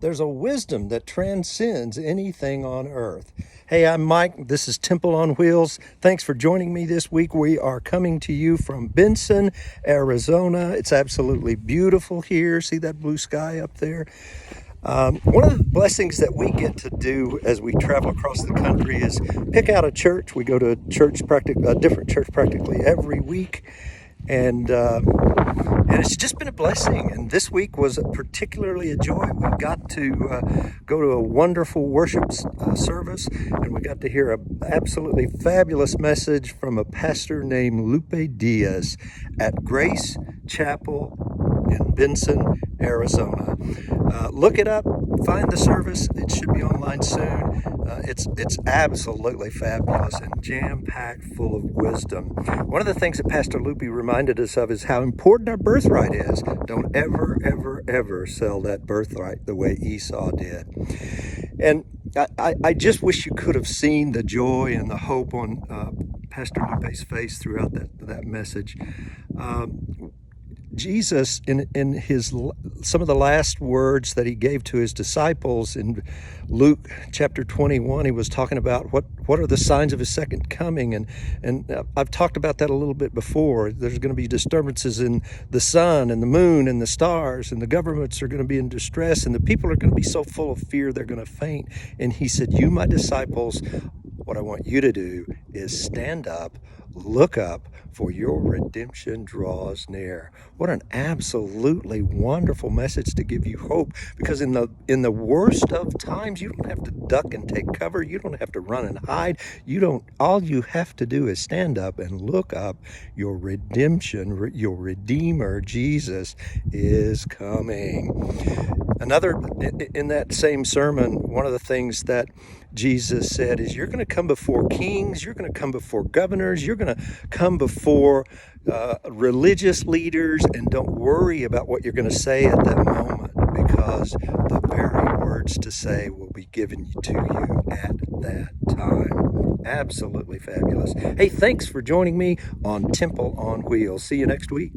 There's a wisdom that transcends anything on earth. Hey, I'm Mike. This is Temple on Wheels. Thanks for joining me this week. We are coming to you from Benson, Arizona. It's absolutely beautiful here. See that blue sky up there? One of the blessings that we get to do as we travel across the country is pick out a church. We go to a different church practically every week, and it's just been a blessing. And this week was particularly a joy. We got to go to a wonderful worship service, and we got to hear an absolutely fabulous message from a pastor named Lupe Diaz at Grace Chapel in Benson, Arizona. Look it up, find the service. It should be online soon. It's absolutely fabulous and jam-packed full of wisdom. One of the things that Pastor Lupe reminded us of is how important our birthright is. Don't ever, ever, ever sell that birthright the way Esau did. And I just wish you could have seen the joy and the hope on Pastor Lupe's face throughout that message. Jesus, in his some of the last words that he gave to his disciples in Luke chapter 21, he was talking about what are the signs of his second coming, and I've talked about that a little bit before. There's going to be disturbances in the sun and the moon and the stars, and the governments are going to be in distress, and the people are going to be so full of fear they're going to faint. And he said, "You, my disciples, what I want you to do is stand up, look up, for your redemption draws near." What an absolutely wonderful message to give you hope, because in the worst of times, you don't have to duck and take cover. You don't have to run and hide. All you have to do is stand up and look up. Your redemption, your Redeemer, Jesus, is coming. In that same sermon, one of the things that Jesus said is, you're going to come before kings, you're going to come before governors, you're going to come before religious leaders, and don't worry about what you're going to say at that moment, because the very words to say will be given to you at that time. Absolutely fabulous. Hey, thanks for joining me on Temple on Wheels. See you next week.